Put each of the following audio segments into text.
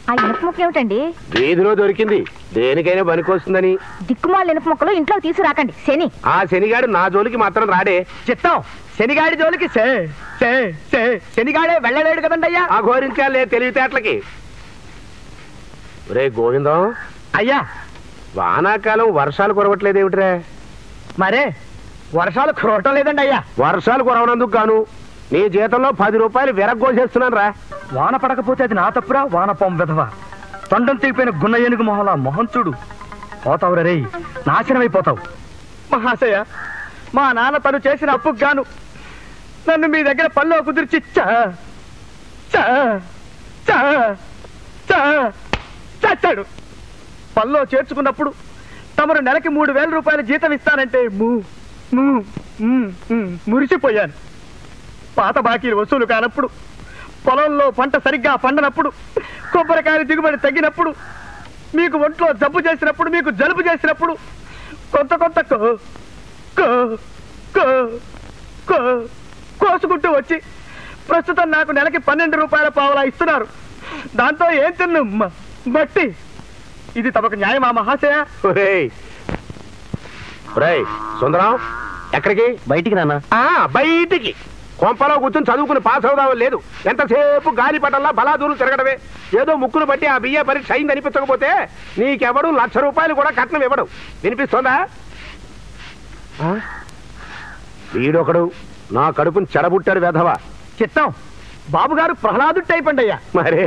ఆ ఇనుప ముక్క ఏమిటండి? వీధిలో దొరికింది, దేనికైనా పనికొస్తుందని. దిక్కుమాల ఇనుప ముక్కలు ఇంట్లో తీసుకురాకండి. శని ఆ శనిగాడు నా జోలికి మాత్రం రాడే. చిత్తం, శనిగాడి జోలికి శనిగాడే వెళ్ళలేడు కదండి అయ్యా. ఆ ఘోరించాలే తెలివితేటలకి. రే గోవిందం అయ్యా, వానాకాలం వర్షాలు కురవట్లేదేమిట్రా? మరే వర్షాలు కురవటం లేదండి అయ్యా. వర్షాలు కురవనందుకు గాను నీ జీతంలో 10 రూపాయలు విరగ్గోసేస్తున్నాను రా. వాన పడకపోతే అది నా తప్పురా, వానపం విధవా. తొండం తీగిపోయిన గున్న ఏనుగు మొహలా మొహం చూడు. పోతావు రే, నాశనమైపోతావు. మహాశయ, మా నాన్న తను చేసిన అప్పుకు గాను నన్ను మీ దగ్గర పనిలో కుదిర్చి చచ్చాడు. పనిలో చేర్చుకున్నప్పుడు తమరు నెలకి 3000 రూపాయల జీతం ఇస్తానంటే మురిసిపోయాను. పాత బాకీలు వసూలు కానప్పుడు, పొలంలో పంట సరిగ్గా పండనప్పుడు, కొబ్బరికాయల దిగుబడి తగ్గినప్పుడు, మీకు ఒంట్లో జబ్బు చేసినప్పుడు, మీకు జలుబు చేసినప్పుడు కొంత కోసుకుంటూ వచ్చి ప్రస్తుతం నాకు నెలకి 12 రూపాయల పావలా ఇస్తున్నారు. దాంతో ఏం తిన్ను బట్టి ఇది తమకు న్యాయమా మహాశయ? సుందరం, ఎక్కడికి? బయటికి నాన్న. బయటికి. కొంపలో కూర్చొని చదువుకుని పాస్ అవుదామని లేదు. ఎంతసేపు గాలిపటంలా బలాదూరు తిరగడమే. ఏదో ముక్కును బట్టి ఆ బిఏ పరీక్ష అయింది అనిపించకపోతే నీకెవడు 1,00,000 రూపాయలు కూడా కట్నం ఇవ్వడు. వినిపిస్తోందా? వీడొకడు నా కడుపుని చెడబుట్టాడు వెధవా. చిత్తం, బాబుగారు ప్రహ్లాదుడు టైప్ అండి అయ్యా. మరే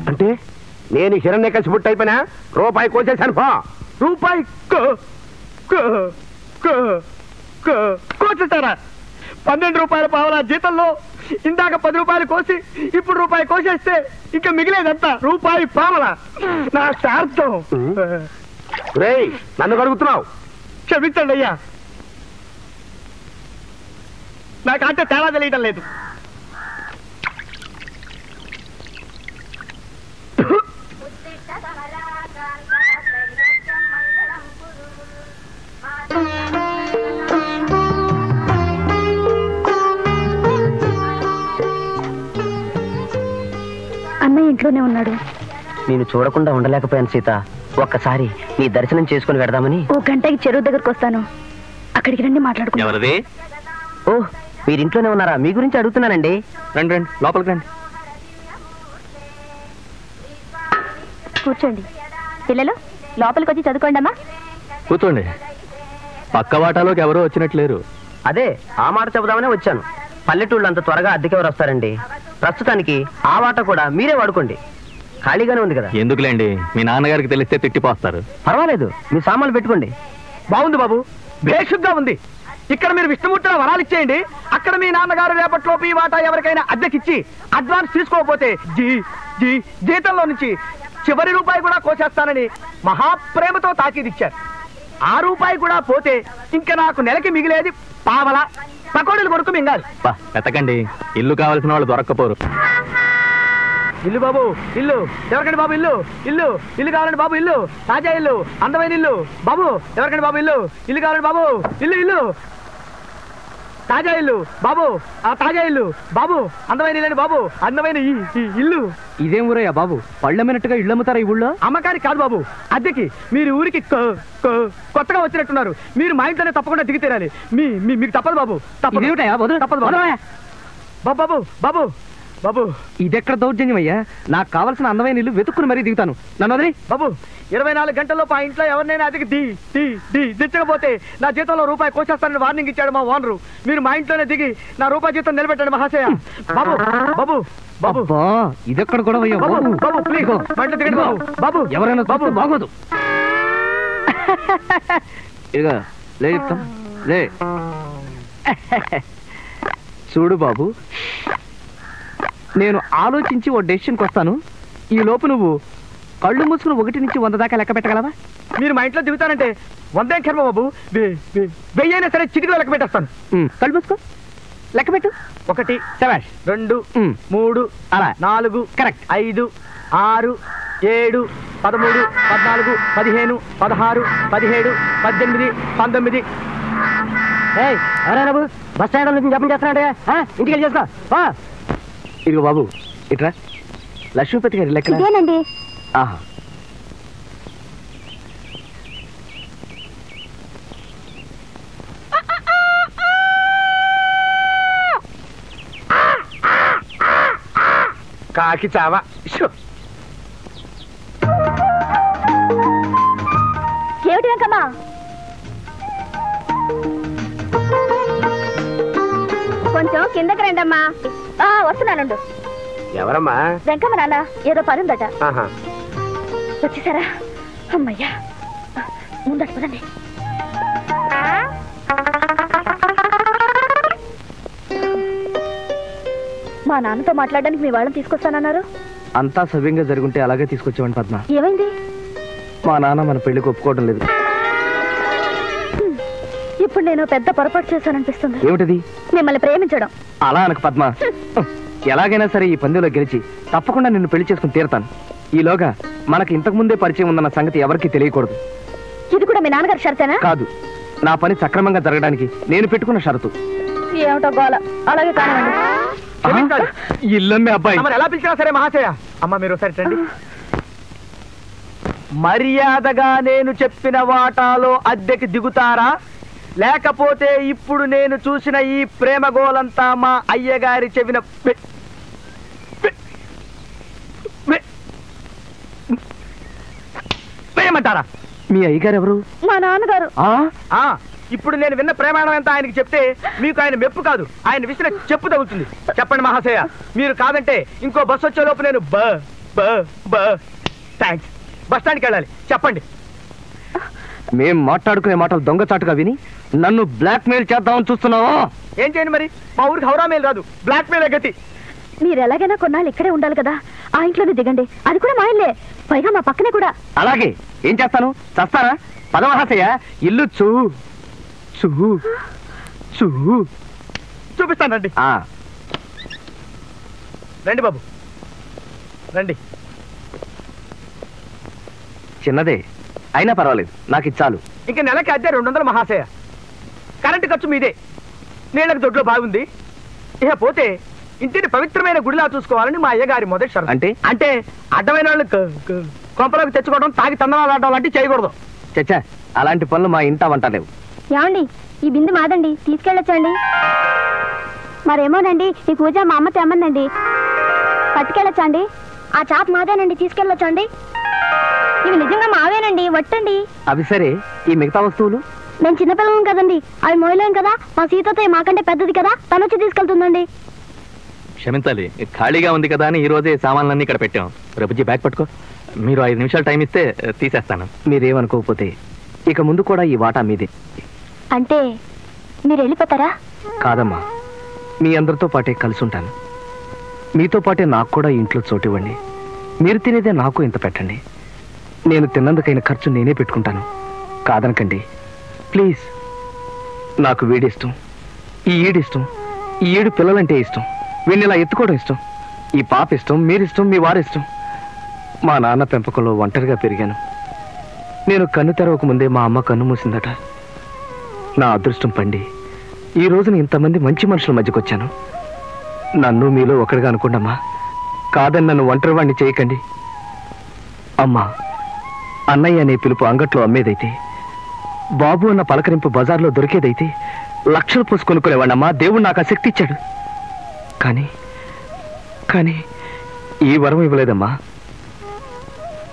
అంటే నేను హిరణ్యకశిపుడు టైపనా? రూపాయి కోసేశాను పో. రూపాయి కోసేస్తారా? 12 రూపాయల పావలా జీతంలో ఇందాక 10 రూపాయలు కోసి ఇప్పుడు రూపాయి కోసేస్తే ఇంకా మిగిలేదంతా రూపాయి పావలా. నా శార్థం. రేయ్, నన్ను కడుగుతున్నావు? క్షమించండి అయ్యా, నాకంటే తేడా తెలియటం లేదు. అన్నయ్య ఇంట్లోనే ఉన్నాడు. నేను చూడకుండా ఉండలేకపోయాను సీత. ఒక్కసారి నీ దర్శనం చేసుకుని వెడదామని. 1 గంటకి చెరువు దగ్గరకు వస్తాను, అక్కడికి రండి మాట్లాడుకుందాం. ఓ, మీరు ఇంట్లోనే ఉన్నారా? మీ గురించి అడుగుతున్నానండి. రండి రండి, లోపలికి రండి. కూర్చోండి. పిల్లలు లోపలికి వచ్చి చదువుకోండి అమ్మా. కూర్చోండి. పక్క వాటాలోకి ఎవరో వచ్చినట్లేరు. అదే ఆ మాట చెబుదామనే వచ్చాను. పల్లెటూళ్ళు అంత త్వరగా అద్దెకెవరు వస్తారండి? ప్రస్తుతానికి ఆ వాట కూడా మీరే వాడుకోండి, ఖాళీగానే ఉంది కదా. ఎందుకులేండి, మీ నాన్నగారికి తెలిస్తే తిట్టిపోస్తారు. పర్వాలేదు, మీ సామాన్లు పెట్టుకోండి. బాగుంది బాబు, బేషుగ్గా ఉంది. ఇక్కడ మీరు విష్ణుమూర్తిలో వరాలు ఇచ్చేయండి. అక్కడ మీ నాన్నగారు రేపట్లోపు ఈ వాటా ఎవరికైనా అద్దెకిచ్చి అడ్వాన్స్ తీసుకోకపోతే జీతంలో నుంచి చివరి రూపాయి కూడా కోసేస్తానని మహాప్రేమతో తాకీదిచ్చారు. ఆ రూపాయి కూడా పోతే ఇంకా నాకు నెలకి మిగిలేది పావల. పకోడీలు కొడుకు మింగాలి. వెతకండి, ఇల్లు కావాల్సిన వాళ్ళు దొరక్కపోరు. ఇల్లు బాబు, ఇల్లు ఎవరికండి బాబు? ఇల్లు ఇల్లు ఇల్లు కావాలండి బాబు. ఇల్లు తాజా ఇల్లు, అందమైన ఇల్లు బాబు. ఎవరికండి బాబు? ఇల్లు కావాలండి బాబు. ఇల్లు ఇల్లు తాజా ఇల్లు బాబు. ఆ తాజా ఇల్లు బాబు, అందమైన ఇల్లండి బాబు, అందమైన ఇల్లు. ఇదేం ఊరయ్యా బాబు, పళ్ళమ్మినట్టుగా ఇళ్ళు అమ్ముతారా ఈ ఊళ్ళో? అమ్మకానికి కాదు బాబు, అద్దెకి. మీరు ఊరికి కొత్తగా వచ్చినట్టున్నారు. మీరు మా ఇంట్లోనే తప్పకుండా దిగి తీరాలి. మీకు తప్పదు బాబు, తప్పదు. తప్పదు బాబు. బాబు బాబు, ఇదెక్కడ దౌర్జన్యం అయ్యా? నాకు కావాల్సిన అందమైన ఇల్లు వెతుక్కుని మరీ దిగుతాను. నన్ను వదిలి బాబు. 24 గంటల్లో ఆ ఇంట్లో ఎవరినైనా అదికి దిచ్చకపోతే నా జీతంలో రూపాయి కోసేస్తానని వార్నింగ్ ఇచ్చాడు మా ఓనరు. మీరు మా ఇంట్లోనే దిగి నా రూపాయి జీతం నిలబెట్టండి మహాశయ. బాబు బాబు బాబు, ఇదెక్కడ కూడా బాబు బాబు ప్లీజ్ మా ఇంట్లో దిగండి బాబు. బాబు ఎవరైనా బాబు బాగోదు. ఇక లే చెప్తాం, లే. చూడు బాబు, నేను ఆలోచించి ఓ డెసిషన్కి వస్తాను. ఈ లోపు నువ్వు కళ్ళు మూసుకుని 1 నుంచి 100 దాకా లెక్క పెట్టగలవా? మీరు మా ఇంట్లో దిగుతానంటే 100 కర్మ బాబు. 1000 అయినా సరే చిటికలో లెక్క పెట్టేస్తాను. కళ్ళు మూసుకో, లెక్క పెట్టు. 1 2 3 అలా 4 కరెక్ట్ 5 6 7 13 14 15 16 17 18 19. ఎవరైనా బస్ స్టాండ్ నుంచి జపం చేస్తున్నాడే, ఇంటికి వెళ్ళి చేసుకో. ఇదిగో బాబు, ఇట్రా. లక్ష్మీపతి గారి లెక్క ఇదేనండి. ఆహా. కాకి చావా. ఏమిటి వెంకమ్మా? కొంచెం కిందకి రండమ్మా. వస్తున్నానుండు. ఎవరమ్మా? వెంకమ్మ నాన్న, ఏదో పని ఉందట. ఆహా. వచ్చేసారా? అమ్మయ్యా, ముందట పదండి. మా నాన్నతో మాట్లాడడానికి మీ వాళ్ళని తీసుకొస్తానన్నారు. అంతా సవ్యంగా జరుగుంటే అలాగే తీసుకొచ్చామని పద్మ. ఏమైంది? మా నాన్న మన పెళ్లికి ఒప్పుకోవడం లేదు. ఇప్పుడు నేను పెద్ద పొరపాటు చేశాననిపిస్తుంది. ఏమిటది? మిమ్మల్ని ప్రేమించడం. అలా అనకు పద్మ. ఎలాగైనా సరే ఈ పందెంలో గెలిచి తప్పకుండా నిన్ను పెళ్లి చేసుకుని తీరతాను. ఈలోగా మనకి ఇంతకు ముందే పరిచయం ఉందన్న సంగతి ఎవరికీ తెలియకూడదు. ఇది కూడా మీ నాన్నగారి షరతేనా? కాదు, నా పని సక్రమంగా జరగడానికి నేను పెట్టుకున్న షరతు. ఏమిటో గోల. అలాగే కానివ్వండి. ఇల్లమ్మే అబ్బాయి ఎలా పిలిచినా సరే మహాశయ. అమ్మ మీరు ఒకసారి రండి. మర్యాదగా నేను చెప్పిన వాటాలో అద్దెకి దిగుతారా, లేకపోతే ఇప్పుడు నేను చూసిన ఈ ప్రేమ గోలంతా మా అయ్యగారి చెవిన వేయమంటారా? మీ అయ్యగారు ఎవరు? మా నాన్నగారు. ఇప్పుడు నేను విన్న ప్రమాణం ఎంత ఆయనకి చెప్తే మీకు ఆయన మెప్పు కాదు, ఆయన విసిన చెప్పు తగులుతుంది. చెప్పండి మహాశయ, మీరు కాదంటే ఇంకో బస్ వచ్చే లోపు నేను థ్యాంక్స్ బస్ స్టాండ్కి వెళ్ళాలి. చెప్పండి. మేం మాట్లాడుకునే మాటలు దొంగచాటుగా విని నన్ను బ్లాక్ మెయిల్ చేద్దామని చూస్తున్నావా? ఏం చేయండి మరి, మా ఊరికి హౌరా మెయిల్ రాదు, బ్లాక్ మెయిల్ గతి. మీరు ఎలాగైనా కొన్నాళ్ళు ఇక్కడే ఉండాలి కదా, ఆ ఇంట్లోనే దిగండి. అది కూడా మా ఇల్లే, పైగా మా పక్కనే కూడా. అలాగే. ఏం చేస్తాను, చస్తానా? పదమహాశయ, ఇల్లు చూపిస్తానండి. రండి బాబు రండి. చిన్నదే అయినా పర్వాలేదు, నాకు ఇది చాలు. ఇంకా నెలకి అద్దె 200 మహాశయ. కరెంటు ఖర్చు మీదే, నీళ్ళకి దొడ్లో బాగుంది. ఇక పోతే ఇంటిని పవిత్రమైన గుడిలా చూసుకోవాలని మా అయ్యగారి మొదటి షరతు. అంటే అడ్డమైన వాళ్ళు కొంపలోకి తెచ్చుకోవడం, తాగి తందనాలు ఆడడం లాంటివి చేయకూడదు. చచ్చా, అలాంటి పనులు మా ఇంట వంట లేవు. ఏమండి, ఈ బిందు మాదండి, తీసుకెళ్ళొచ్చండి. మరేమోనండి, ఈ పూజ మా అమ్మ తెమ్మందండి, పట్టుకెళ్ళొచ్చండి. ఆ చాప్ మాదేనండి, తీసుకెళ్ళొచ్చండి. ఇవి నిజంగా మావేనండి, వట్టండి. అవి సరే, ఈ మిగతా వస్తువులు? నేను చిన్నపిల్లలం కదండి, అవి మోయలేం కదా. మా సీతతో మాకంటే పెద్దది కదా, తను వచ్చి తీసుకెళ్తుందండి. క్షమించాలి, ఖాళీగా ఉంది కదా అని ఈ రోజే సామాన్లన్నీ ఇక్కడ పెట్టాం. ప్రభుజీ బ్యాగ్ పట్టుకో. మీరు 5 నిమిషాలు టైం ఇస్తే తీసేస్తాను. మీరేమనుకోకపోతే ఇక ముందు కూడా ఈ వాటా మీదే. అంటే మీరు వెళ్ళిపోతారా? కాదమ్మా, మీ అందరితో పాటే కలిసి ఉంటాను. మీతో పాటే నాకు కూడా ఇంట్లో చోటివ్వండి. మీరు తినేదే నాకు ఇంత పెట్టండి. నేను తిన్నందుకైన ఖర్చు నేనే పెట్టుకుంటాను. కాదనకండి ప్లీజ్. నాకు వీడిష్టం, ఈ ఈడిష్టం, ఈ 7 పిల్లలంటే ఇష్టం, వీళ్ళని ఇలా ఎత్తుకోవడం ఇష్టం. ఈ పాప ఇష్టం, మీరిష్టం, మీ వారిష్టం. మా నాన్న పెంపకంలో ఒంటరిగా పెరిగాను. నేను కన్ను తెరవక ముందే మా అమ్మ కన్ను మూసిందట. నా అదృష్టం పండి ఈ రోజున ఇంతమంది మంచి మనుషుల మధ్యకు వచ్చాను. నన్ను మీలో ఒకటిగా అనుకోండమ్మా. కాదని నన్ను ఒంటరి వాడిని చేయకండి. అమ్మా, అన్నయ్య అనే పిలుపు అంగట్లో అమ్మేదైతే, బాబు అన్న పలకరింపు బజార్లో దొరికేదైతే లక్షలు పోసి కొనుక్కునేవాడమ్మా. దేవుడు నాకు ఆ శక్తి ఇచ్చాడు. కానీ ఈ వరం ఇవ్వలేదమ్మా.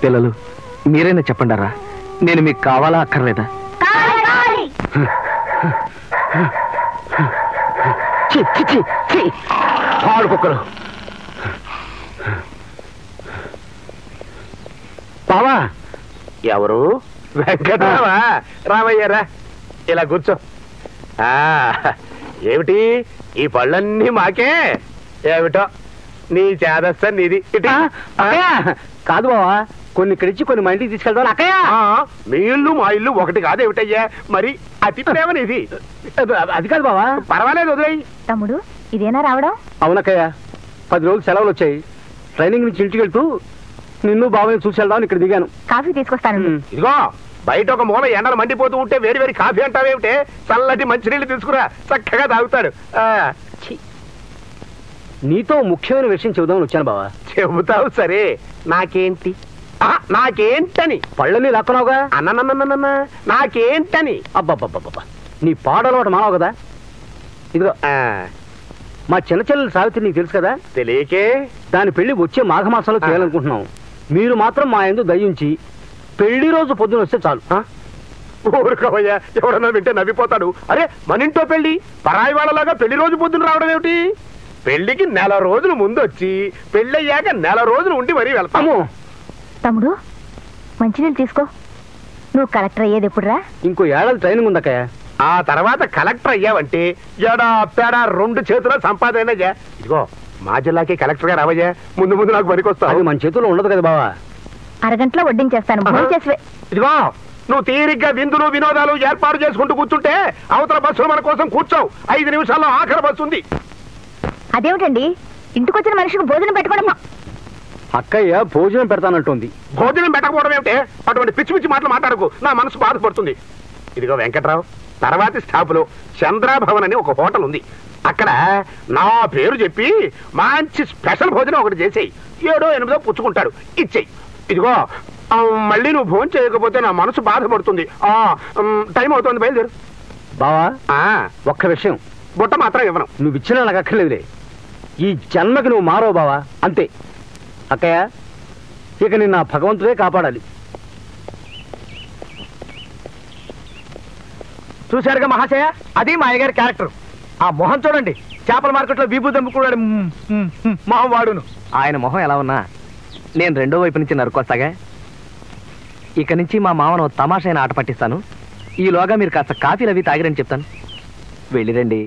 పిల్లలు, మీరైనా చెప్పండారా, నేను మీకు కావాలా అక్కర్లేదా? కుక్కలు బావా. ఎవరు? వెంకటరావా? రామయ్యారా, ఇలా కూర్చో. ఏమిటి ఈ పళ్ళన్నీ మాకే? ఏమిటో నీ చేదస్త నీది. కాదు బావా, కొన్ని ఇక్కడిచ్చి కొన్ని మా ఇంటికి తీసుకెళ్తాను. అక్కయ్య, మీ ఇల్లు మా ఇల్లు ఒకటి కాదు ఏమిటయ్యా? మరి అతి ప్రేమ నీది. అది కాదు బావా. పర్వాలేదు, వదిలేయి. తమ్ముడు, ఇదేనా రావడం? అవునక్కయ్య, 10 రోజులు సెలవులు వచ్చాయి. ట్రైనింగ్ నుంచి ఇంటికి వెళ్తూ నిన్ను బావని చూసి వెళ్దామని ఇక్కడ దిగాను. కాఫీ తీసుకొస్తాను. ఇదిగో, బయట ఒక మూల ఎండలు మండిపోతూ ఉంటే వేడి వేడి కాఫీ అంటావేమిటే? చల్లటి మంచినీళ్ళు తీసుకురా, చక్కగా తాగుతాడు. నీతో ముఖ్యమైన విషయం చెబుదామని వచ్చాను బావా. చెబుతావు సరే, నాకేంటి? నాకేంటని? పళ్ళని లక్కనావుగా. అన్న నాకేంటని? అబ్బబ్బబ్బబ్బా, నీ పాడలవాటు మానవు కదా. ఇదిగో మా చిన్న చెల్లెలు సావిత్రి నీకు తెలుసు కదా. తెలియకే. దాని పెళ్లి వచ్చే మాఘమాసంలో చేయాలనుకుంటున్నాం. మీరు మాత్రం మా యందు దయించి పెళ్లి రోజు పొద్దున వస్తే చాలు. ఊరుకోవయ్యా, ఎవడన్నా వింటే నవ్విపోతాడు. అరే మన ఇంట్లో పెళ్లి పరాయి వాళ్ళలాగా పెళ్లి రోజు పొద్దున రావడం ఏమిటి? పెళ్లికి నెల రోజులు ముందు వచ్చి పెళ్ళయ్యాక నెల రోజులు ఉండి మరీ వెళ్తాము. తమ్ముడు మంచినీళ్ళు తీసుకో. నువ్వు కలెక్టర్ అయ్యేది ఎప్పుడురా? ఇంకో ఏడాది ట్రైనింగ్ ఉందక్కయ్య. ఆ తర్వాత కలెక్టర్ అయ్యావంటే ఎడా పేడా 2 చేతుల సంపాదన. ఇదిగో మా జిల్లాకి కలెక్టర్ గారు అవయ్యా, ముందు ముందు నాకు పనికొస్తావు. అది మన చేతుల్లో ఉండదు కదా బావా. అరగంటలో వడ్డించేస్తాను, భోంచేసివే. ఇదిగో నువ్వు తీరిగ్గా విందులు వినోదాలు ఏర్పాటు చేసుకుంటూ కూర్చుంటే అవతల బస్సులు మన కోసం కూర్చోవు. 5 నిమిషాల్లో ఆఖరి బస్సు ఉంది. అదేమిటండి, ఇంటికొచ్చిన మనిషికి భోజనం పెట్టుకోవడమా? అక్కయ్య భోజనం పెడతానంటుంది. భోజనం పెట్టకపోవడం ఏమిటే? అటువంటి పిచ్చి పిచ్చి మాటలు మాట్లాడకు, నా మనసు బాధపడుతుంది. ఇదిగో వెంకట్రావు, తర్వాతి స్టాపులో చంద్రాభవన్ అని ఒక హోటల్ ఉంది. అక్కడ నా పేరు చెప్పి మంచి స్పెషల్ భోజనం ఒకటి చేసేయి. 7 or 8 పుచ్చుకుంటాడు, ఇచ్చేయి. ఇదిగో మళ్ళీ నువ్వు భోజనం చేయకపోతే నా మనసు బాధపడుతుంది. టైం అవుతుంది, బయలుదేరు. బావా ఒక్క విషయం, బుట్ట మాత్రం ఇవ్వను. నువ్వు ఇచ్చినా నాకు అక్కర్లేదులే. ఈ జన్మకి నువ్వు మారవు బావా, అంతే. అక్కయ్య ఇక నిన్న భగవంతుడే కాపాడాలి. చూశారుగా మహాశయ, అది మా అయ్యగారి క్యారెక్టర్. ఆ మొహం చూడండి, చేపల మార్కెట్లో వీపు దంపుకున్నాడు మొహం వాడును. ఆయన మొహం ఎలా ఉన్నా నేను రెండో వైపు నుంచి నరుకొస్తాగా. ఇక నుంచి మా మామను తమాషైన ఆట పట్టిస్తాను. ఈలోగా మీరు కాస్త కాఫీలు అవి తాగిరని చెప్తాను. వెళ్ళిరండి.